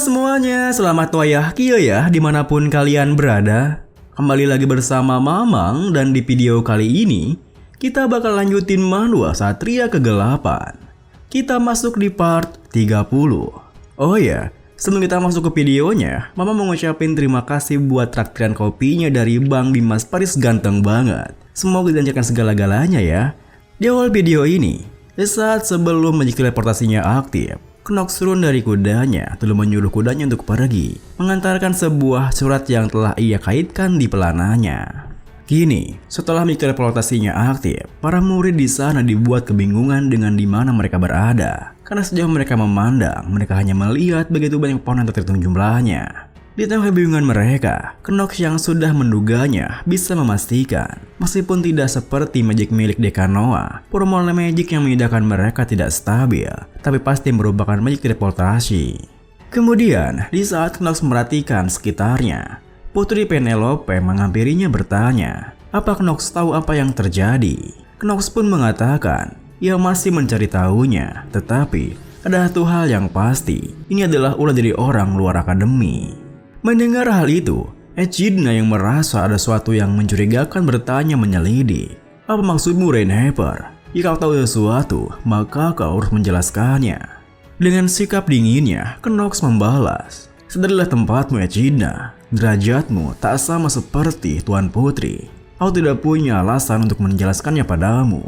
semuanya, selamat wayah kia ya dimanapun kalian berada. Kembali lagi bersama Mamang dan di video kali ini kita bakal lanjutin Manhwa Satria Kegelapan. Kita masuk di part 30. Oh ya, sebelum kita masuk ke videonya, Mama mau ngucapin terima kasih buat traktiran kopinya dari Bang Dimas Paris, ganteng banget. Semoga dilancarkan segala-galanya ya. Di awal video ini, saat sebelum magic teleportasinya aktif, Knox turun dari kudanya lalu menyuruh kudanya untuk pergi, mengantarkan sebuah surat yang telah ia kaitkan di pelananya. Kini, setelah magic teleportasinya aktif, para murid di sana dibuat kebingungan dengan di mana mereka berada. Karena sejauh mereka memandang, mereka hanya melihat begitu banyak pohon yang tak terhitung jumlahnya. Di tengah kebingungan mereka, Knox yang sudah menduganya bisa memastikan, meskipun tidak seperti magic milik Dekanoa, formula magic yang memindahkan mereka tidak stabil, tapi pasti merupakan magic teleportasi. Kemudian, di saat Knox merhatikan sekitarnya, Putri Penelope menghampirinya bertanya, apa Knox tahu apa yang terjadi? Knox pun mengatakan, ia masih mencari tahunya, tetapi ada satu hal yang pasti, ini adalah ulah dari orang luar akademi. Mendengar hal itu, Echidna yang merasa ada sesuatu yang mencurigakan bertanya menyelidik. Apa maksudmu, Rainhaver? Jika kau tahu sesuatu, maka kau harus menjelaskannya. Dengan sikap dinginnya, Knox membalas, sadarilah tempatmu, Echidna. Derajatmu tak sama seperti Tuan Putri. Kau tidak punya alasan untuk menjelaskannya padamu.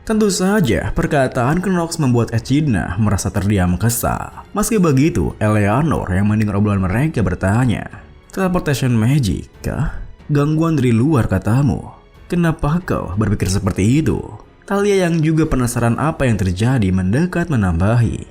Tentu saja, perkataan Knox membuat Echidna merasa terdiam kesal. Meski begitu, Eleanor yang mendengar obrolan mereka bertanya, teleportation magic kah? Gangguan dari luar katamu? Kenapa kau berpikir seperti itu? Talia yang juga penasaran apa yang terjadi mendekat menambahi,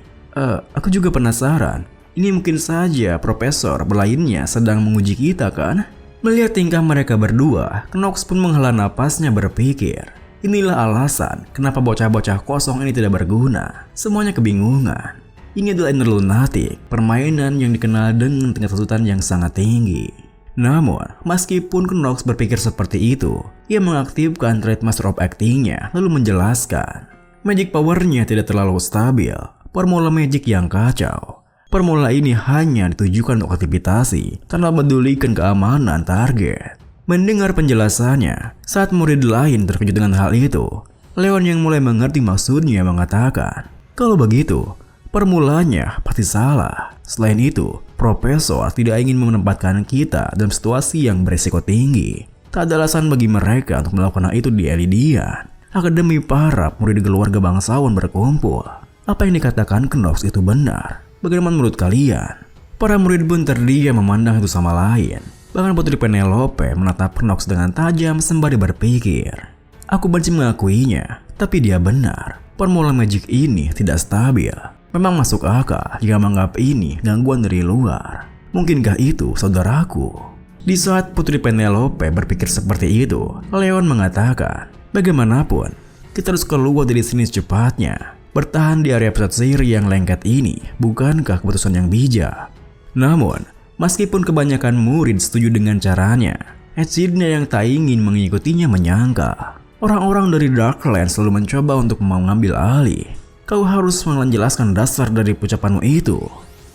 aku juga penasaran. Ini mungkin saja profesor lainnya sedang menguji kita kan? Melihat tingkah mereka berdua, Knox pun menghela napasnya berpikir, inilah alasan kenapa bocah-bocah kosong ini tidak berguna. Semuanya kebingungan. Ini adalah inner lunatic, permainan yang dikenal dengan tingkat tuntutan yang sangat tinggi. Namun, meskipun Knox berpikir seperti itu, ia mengaktifkan Trade Master of Acting-nya lalu menjelaskan, magic powernya tidak terlalu stabil, formula magic yang kacau. Formula ini hanya ditujukan untuk aktivitasi tanpa medulikan keamanan target. Mendengar penjelasannya, saat murid lain terkejut dengan hal itu, Leon yang mulai mengerti maksudnya mengatakan, kalau begitu, formulanya pasti salah. Selain itu, profesor tidak ingin menempatkan kita dalam situasi yang berisiko tinggi. Tak ada alasan bagi mereka untuk melakukan hal itu di Elidian. Akademi para murid keluarga bangsawan berkumpul. Apa yang dikatakan Knox itu benar? Bagaimana menurut kalian? Para murid pun terdiam memandang itu sama lain. Bahkan Putri Penelope menatap Knox dengan tajam sembari berpikir, aku benci mengakuinya, tapi dia benar. Formula magic ini tidak stabil. Memang masuk akal jika menganggap ini gangguan dari luar. Mungkinkah itu saudaraku? Di saat Putri Penelope berpikir seperti itu, Leon mengatakan, bagaimanapun, kita harus keluar dari sini secepatnya. Bertahan di area pusat sihir yang lengket ini bukankah keputusan yang bijak? Namun, meskipun kebanyakan murid setuju dengan caranya, Echidna yang tak ingin mengikutinya menyangka, orang-orang dari Darklands selalu mencoba untuk mengambil alih. Kau harus menjelaskan dasar dari ucapanmu itu.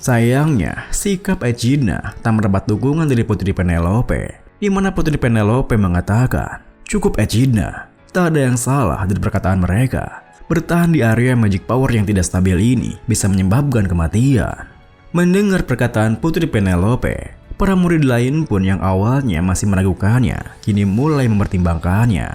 Sayangnya, sikap Echidna tak mendapat dukungan dari Putri Penelope, di mana Putri Penelope mengatakan, cukup Echidna, tak ada yang salah dari perkataan mereka. Bertahan di area magic power yang tidak stabil ini bisa menyebabkan kematian. Mendengar perkataan Putri Penelope, para murid lain pun yang awalnya masih meragukannya, kini mulai mempertimbangkannya.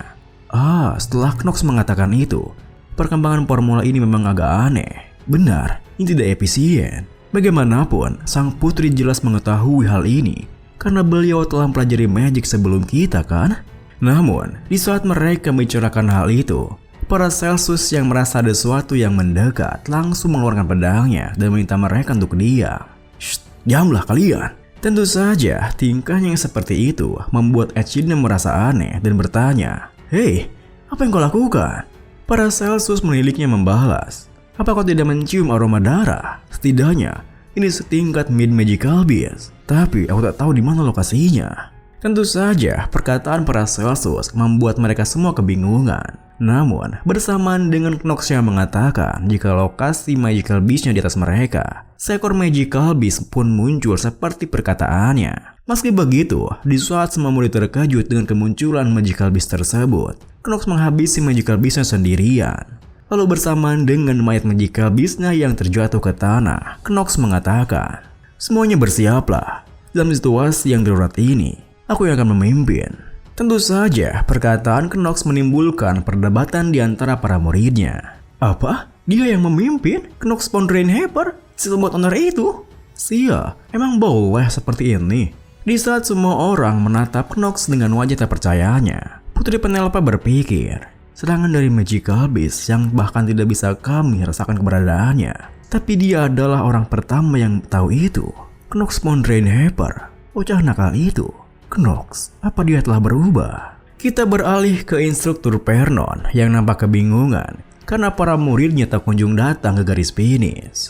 Setelah Knox mengatakan itu, perkembangan formula ini memang agak aneh. Benar, ini tidak efisien. Bagaimanapun, sang putri jelas mengetahui hal ini, karena beliau telah mempelajari magic sebelum kita kan? Namun, di saat mereka membicarakan hal itu, para Celsus yang merasa ada sesuatu yang mendekat langsung mengeluarkan pedangnya dan meminta mereka untuk diam. Shh, diamlah kalian. Tentu saja tingkahnya yang seperti itu membuat Echidna merasa aneh dan bertanya, hei, apa yang kau lakukan? Para Celsus meniliknya membalas, apa kau tidak mencium aroma darah? Setidaknya ini setingkat mid magical beast, tapi aku tak tahu di mana lokasinya. Tentu saja perkataan para Celsus membuat mereka semua kebingungan. Namun, bersamaan dengan Knox yang mengatakan jika lokasi Magical Beast-nya di atas mereka, seekor Magical Beast pun muncul seperti perkataannya. Meski begitu, di saat semua murid terkejut dengan kemunculan Magical Beast tersebut, Knox menghabisi Magical Beast-nya sendirian. Lalu bersamaan dengan mayat Magical Beast-nya yang terjatuh ke tanah, Knox mengatakan, "Semuanya bersiaplah. Dalam situasi yang darurat ini, aku yang akan memimpin." Tentu saja, perkataan Knox menimbulkan perdebatan di antara para muridnya. Apa? Dia yang memimpin? Knox von Rainhaber? Si pembuat onar itu? Sia, emang boleh seperti ini? Di saat semua orang menatap Knox dengan wajah tak percayanya, Putri Penelope berpikir, serangan dari Magical Beast yang bahkan tidak bisa kami rasakan keberadaannya. Tapi dia adalah orang pertama yang tahu itu. Knox von Rainhaber, bocah nakal itu. Knox, apa dia telah berubah? Kita beralih ke instruktur Vernon yang nampak kebingungan karena para muridnya tak kunjung datang ke garis finish.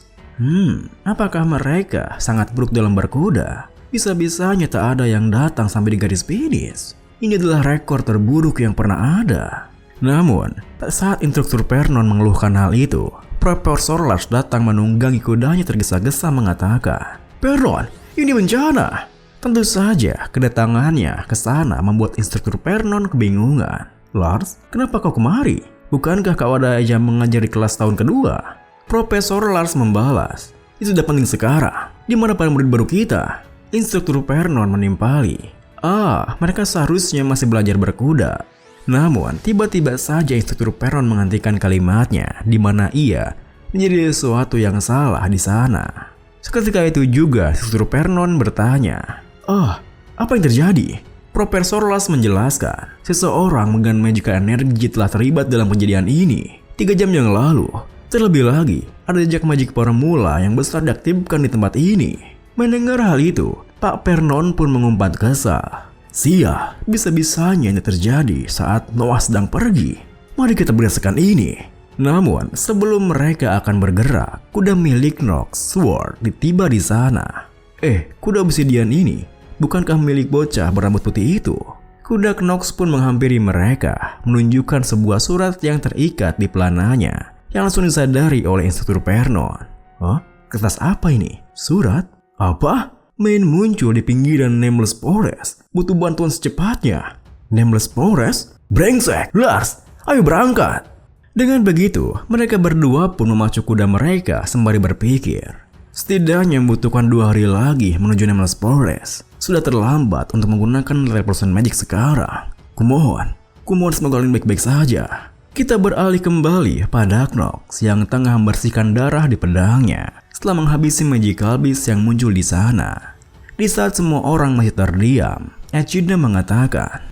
Apakah mereka sangat buruk dalam berkuda? Bisa-bisanya tak ada yang datang sampai di garis finish. Ini adalah rekor terburuk yang pernah ada. Namun, saat instruktur Vernon mengeluhkan hal itu, Profesor Lars datang menunggangi kudanya tergesa-gesa mengatakan, "Vernon, ini bencana." Tentu saja, kedatangannya ke sana membuat instruktur Vernon kebingungan. "Lars, kenapa kau kemari? Bukankah kau ada jam mengajar di kelas tahun kedua?" Profesor Lars membalas, "Itu sudah penting sekarang. Di mana para murid baru kita?" Instruktur Vernon menimpali, "Mereka seharusnya masih belajar berkuda." Namun, tiba-tiba saja instruktur Vernon menghentikan kalimatnya, di mana ia menjadi sesuatu yang salah di sana. Seketika itu juga, instruktur Vernon bertanya, apa yang terjadi?" Profesor Lars menjelaskan, seseorang dengan magical energy telah terlibat dalam kejadian ini 3 jam yang lalu. Terlebih lagi, ada jejak magic formula yang besar diaktifkan di tempat ini. Mendengar hal itu, Pak Vernon pun mengumpat kesal. "Sia, bisa-bisanya ini terjadi saat Noah sedang pergi. Mari kita berdasarkan ini." Namun, sebelum mereka akan bergerak, kuda milik Knox, Sword, tiba di sana. Kuda obsidian ini bukankah milik bocah berambut putih itu? Kuda Knox pun menghampiri mereka, menunjukkan sebuah surat yang terikat di pelananya, yang langsung disadari oleh instruktur Vernon. Kertas apa ini? Surat? Apa? Main muncul di pinggiran Nameless Forest. Butuh bantuan secepatnya. Nameless Forest? Brengsek! Lars, ayo berangkat! Dengan begitu, mereka berdua pun memacu kuda mereka sembari berpikir. Setidaknya membutuhkan 2 hari lagi menuju Nameless Forest. Sudah terlambat untuk menggunakan Revolution Magic sekarang. Kumohon semoga kalian baik-baik saja. Kita beralih kembali pada Knox yang tengah membersihkan darah di pedangnya setelah menghabisi Magical Beast yang muncul di sana. Di saat semua orang masih terdiam, Echidna mengatakan,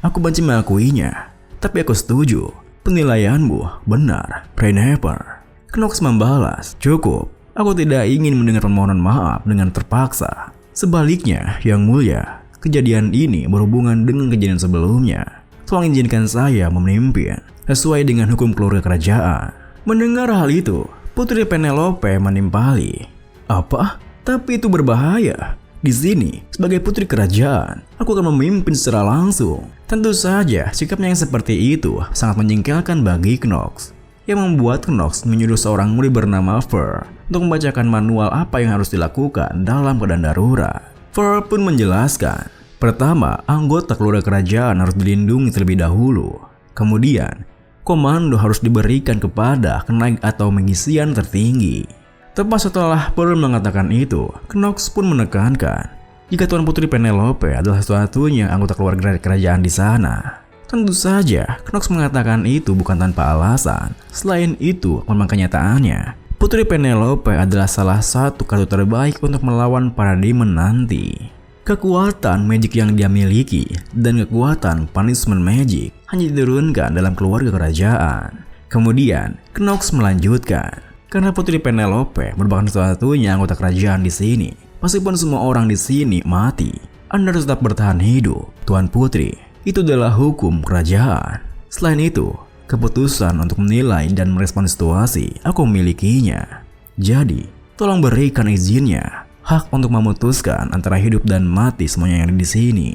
aku benci mengakuinya, tapi aku setuju. Penilaianmu benar, Rainhaber." Knox membalas, "Cukup. Aku tidak ingin mendengar permohonan maaf dengan terpaksa. Sebaliknya, Yang Mulia, kejadian ini berhubungan dengan kejadian sebelumnya. Tolong izinkan saya memimpin sesuai dengan hukum keluarga kerajaan." Mendengar hal itu, Putri Penelope menimpali, "Apa? Tapi itu berbahaya. Di sini, sebagai putri kerajaan, aku akan memimpin secara langsung." Tentu saja, sikapnya yang seperti itu sangat menjengkelkan bagi Knox, yang membuat Knox menyuruh seorang murid bernama Fur untuk membacakan manual apa yang harus dilakukan dalam keadaan darurat. Fur pun menjelaskan, pertama, anggota keluarga kerajaan harus dilindungi terlebih dahulu. Kemudian, komando harus diberikan kepada kenaik atau magician tertinggi. Tepat setelah Fur mengatakan itu, Knox pun menekankan jika Tuan Putri Penelope adalah satu-satunya anggota keluarga kerajaan di sana. Tentu saja, Knox mengatakan itu bukan tanpa alasan. Selain itu, memang kenyataannya, Putri Penelope adalah salah satu kartu terbaik untuk melawan para demon nanti. Kekuatan magic yang dia miliki dan kekuatan punishment magic hanya diturunkan dalam keluarga kerajaan. Kemudian, Knox melanjutkan, karena Putri Penelope merupakan satu-satunya anggota kerajaan di sini. Meskipun semua orang di sini mati, Anda harus tetap bertahan hidup, Tuan Putri. Itu adalah hukum kerajaan. Selain itu, keputusan untuk menilai dan merespon situasi aku memilikinya. Jadi, tolong berikan izinnya, hak untuk memutuskan antara hidup dan mati semuanya yang ada di sini.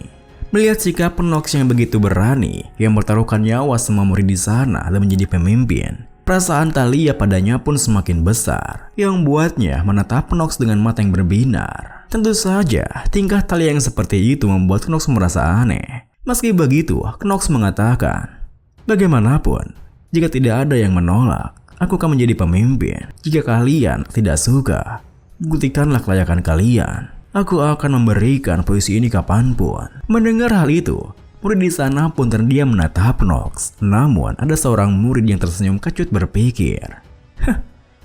Melihat sikap Knox yang begitu berani, yang bertaruhkan nyawa semua murid di sana dan menjadi pemimpin, perasaan Thalia padanya pun semakin besar, yang buatnya menatap Knox dengan mata yang berbinar. Tentu saja, tingkah Thalia yang seperti itu membuat Knox merasa aneh. Meski begitu, Knox mengatakan, "Bagaimanapun, jika tidak ada yang menolak, aku akan menjadi pemimpin. Jika kalian tidak suka, buktikanlah kelayakan kalian. Aku akan memberikan puisi ini kapanpun." Mendengar hal itu, murid di sana pun terdiam menatap Knox. Namun, ada seorang murid yang tersenyum kecut berpikir,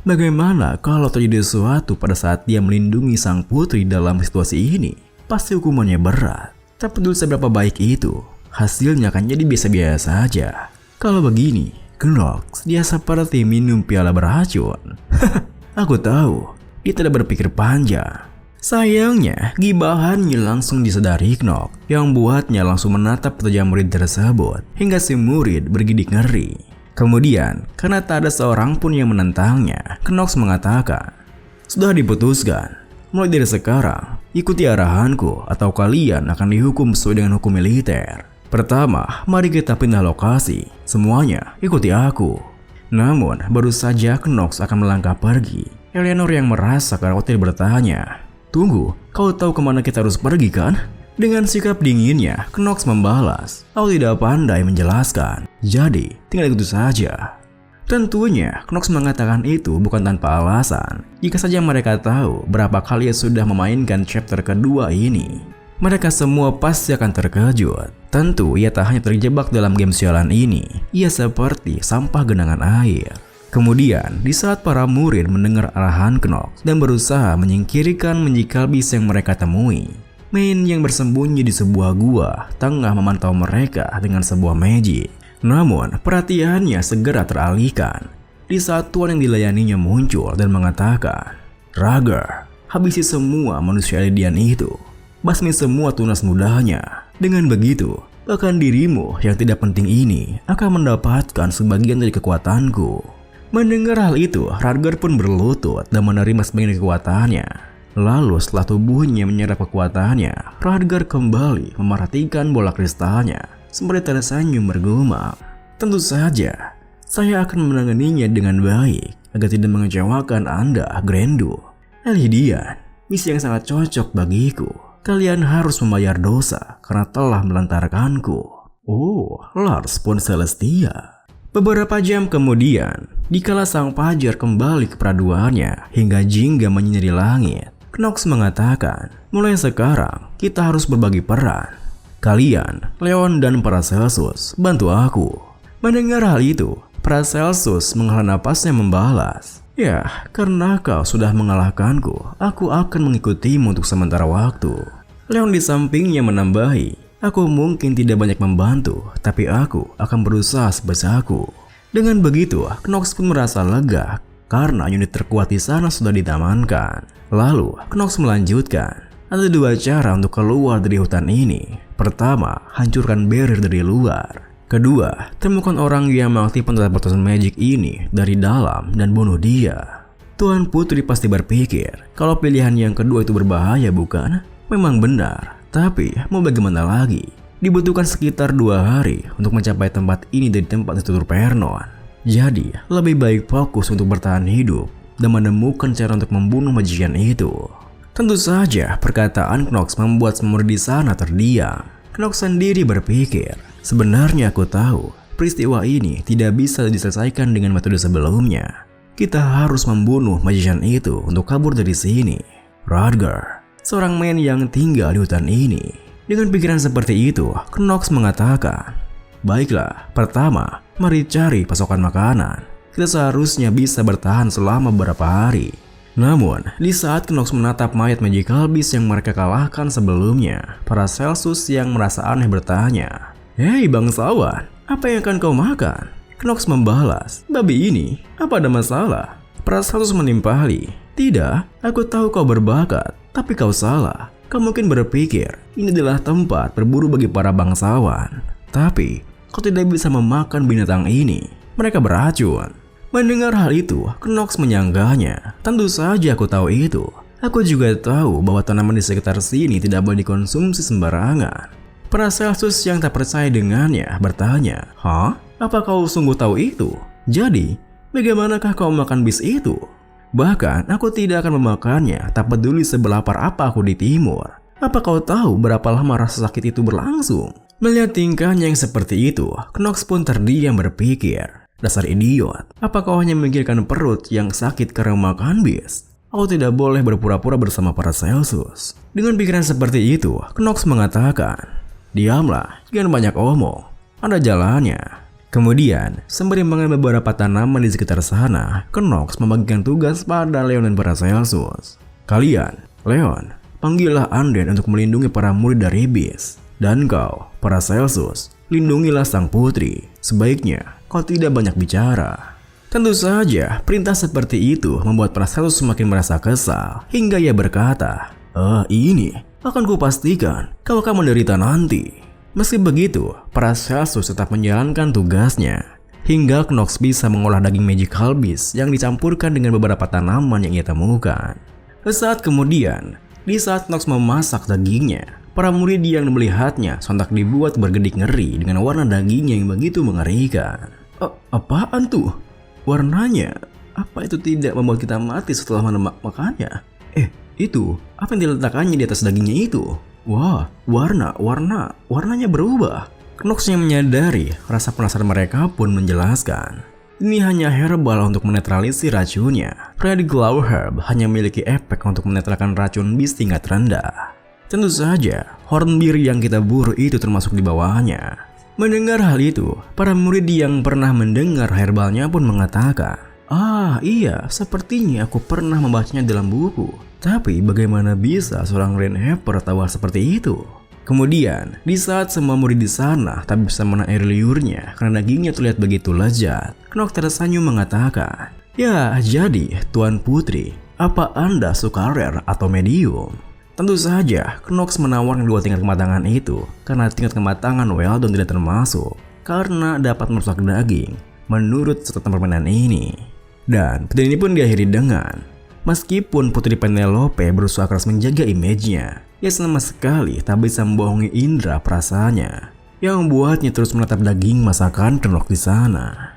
bagaimana kalau terjadi sesuatu pada saat dia melindungi sang putri dalam situasi ini? Pasti hukumannya berat. Tak peduli seberapa baik itu, hasilnya akan jadi biasa-biasa saja. Kalau begini, Knox, dia seperti minum piala beracun. Aku tahu, dia tidak berpikir panjang. Sayangnya, gibahannya langsung disadari Knox, yang buatnya langsung menatap tajam murid tersebut, hingga si murid bergidik ngeri. Kemudian, karena tak ada seorang pun yang menentangnya, Knox mengatakan, "Sudah diputuskan, mulai dari sekarang, ikuti arahanku atau kalian akan dihukum sesuai dengan hukum militer. Pertama, mari kita pindah lokasi, semuanya ikuti aku." Namun, baru saja Knox akan melangkah pergi, Eleanor yang merasa khawatir bertanya, "Tunggu, kau tahu kemana kita harus pergi kan?" Dengan sikap dinginnya, Knox membalas, "Aku tidak pandai menjelaskan, jadi tinggal ikuti saja." Tentunya, Knox mengatakan itu bukan tanpa alasan. Jika saja mereka tahu berapa kali ia sudah memainkan chapter kedua ini, mereka semua pasti akan terkejut. Tentu, ia tak hanya terjebak dalam game sialan ini, ia seperti sampah genangan air. Kemudian, di saat para murid mendengar arahan Knox dan berusaha menyingkirkan menjikal bis yang mereka temui, Main yang bersembunyi di sebuah gua tengah memantau mereka dengan sebuah magic. Namun, perhatiannya segera teralihkan di saat tuan yang dilayaninya muncul dan mengatakan, "Rager, habisi semua manusia alien itu. Basmi semua tunas mudanya. Dengan begitu, bahkan dirimu yang tidak penting ini akan mendapatkan sebagian dari kekuatanku." Mendengar hal itu, Radgar pun berlutut dan menerima sebagian kekuatannya. Lalu setelah tubuhnya menyerap kekuatannya, Radgar kembali memerhatikan bola kristalnya sembari tersenyum bergumam, "Tentu saja, saya akan menanganinya dengan baik agar tidak mengecewakan Anda, Grandu. Elhidian, misi yang sangat cocok bagiku. Kalian harus membayar dosa karena telah melantarkanku." Oh, Lars pun Celestia. Beberapa jam kemudian, dikala sang fajar kembali ke peraduannya hingga jingga menyinari langit, Knox mengatakan, "Mulai sekarang, kita harus berbagi peran. Kalian, Leon dan Paracelsus, bantu aku." Mendengar hal itu, Paracelsus menghela napasnya membalas, "Ya, karena kau sudah mengalahkanku, aku akan mengikutimu untuk sementara waktu." Leon di sampingnya menambahi, "Aku mungkin tidak banyak membantu, tapi aku akan berusaha sebesaku." Dengan begitu, Knox pun merasa lega karena unit terkuat di sana sudah diamankan. Lalu, Knox melanjutkan, "Ada dua cara untuk keluar dari hutan ini. Pertama, hancurkan barrier dari luar. Kedua, temukan orang yang mengaktifkan teleportation magic ini dari dalam dan bunuh dia." Tuan Putri pasti berpikir, kalau pilihan yang kedua itu berbahaya bukan? Memang benar, tapi mau bagaimana lagi? Dibutuhkan sekitar 2 hari untuk mencapai tempat ini dari tempat Institut Vernon. Jadi, lebih baik fokus untuk bertahan hidup dan menemukan cara untuk membunuh magician itu. Tentu saja, perkataan Knox membuat semua di sana terdiam. Knox sendiri berpikir, sebenarnya aku tahu peristiwa ini tidak bisa diselesaikan dengan metode sebelumnya. Kita harus membunuh magician itu untuk kabur dari sini. Radgar, seorang main yang tinggal di hutan ini. Dengan pikiran seperti itu, Knox mengatakan, "Baiklah, pertama, mari cari pasokan makanan. Kita seharusnya bisa bertahan selama beberapa hari." Namun, di saat Knox menatap mayat magical beast yang mereka kalahkan sebelumnya, Paracelsus yang merasa aneh bertanya, "Hei bangsawan, apa yang akan kau makan?" Knox membalas, "Babi ini, apa ada masalah?" Paracelsus menimpali, "Tidak, aku tahu kau berbakat, tapi kau salah. Kau mungkin berpikir ini adalah tempat berburu bagi para bangsawan. Tapi, kau tidak bisa memakan binatang ini. Mereka beracun." Mendengar hal itu, Knox menyanggahnya. "Tentu saja aku tahu itu. Aku juga tahu bahwa tanaman di sekitar sini tidak boleh dikonsumsi sembarangan. Paracelsus yang tak percaya dengannya bertanya, "Hah? Apa kau sungguh tahu itu? Jadi, bagaimanakah kau makan bis itu?" "Bahkan aku tidak akan memakannya, tak peduli sebelapar apa aku di timur. Apa kau tahu berapa lama rasa sakit itu berlangsung?" Melihat tingkahnya yang seperti itu, Knox pun terdiam berpikir, "Dasar idiot, apa kau hanya memikirkan perut yang sakit karena makan bis? Aku tidak boleh berpura-pura bersama Paracelsus." Dengan pikiran seperti itu, Knox mengatakan, "Diamlah, jangan banyak omong. Ada jalannya." Kemudian, sembari mengambil beberapa tanaman di sekitar sana, Knox membagikan tugas pada Leon dan Paracelsus. "Kalian, Leon, panggillah Anden untuk melindungi para murid dari bis. Dan kau, Paracelsus, lindungilah sang putri. Sebaiknya kau tidak banyak bicara." Tentu saja, perintah seperti itu membuat Paracelsus semakin merasa kesal, hingga ia berkata, Ini akan kupastikan kau akan menderita nanti." Meski begitu, Paracelsus tetap menjalankan tugasnya, hingga Knox bisa mengolah daging magical beast yang dicampurkan dengan beberapa tanaman yang ia temukan. Sesaat kemudian, di saat Knox memasak dagingnya, para murid yang melihatnya sontak dibuat bergedik ngeri dengan warna dagingnya yang begitu mengerikan. Apaan tuh? Warnanya? Apa itu tidak membuat kita mati setelah makannya? Itu, apa yang diletakkannya di atas dagingnya itu? Wah, warnanya berubah. Knox yang menyadari rasa penasaran mereka pun menjelaskan, ini hanya herbal untuk menetralisir racunnya. Freddy Glow Herb hanya memiliki efek untuk menetralkan racun bis tingkat rendah. Tentu saja, hornbeer yang kita buru itu termasuk di bawahnya. Mendengar hal itu, para murid yang pernah mendengar herbalnya pun mengatakan, "Iya, sepertinya aku pernah membacanya dalam buku. Tapi bagaimana bisa seorang Rainhopper tahu hal seperti itu?" Kemudian, di saat semua murid di sana tak bisa menahan liurnya karena dagingnya terlihat begitu lezat, Knox tersenyum mengatakan, "Ya, jadi Tuan Putri, apa Anda suka rare atau medium?" Tentu saja, Knox menawarkan dua tingkat kematangan itu karena tingkat kematangan well done tidak termasuk karena dapat merusak daging menurut catatan permainan ini. Dan video ini pun diakhiri dengan, meskipun Putri Penelope berusaha keras menjaga image-nya, ia sama sekali tak bisa membohongi indera perasaannya yang membuatnya terus menatap daging masakan Knox di sana.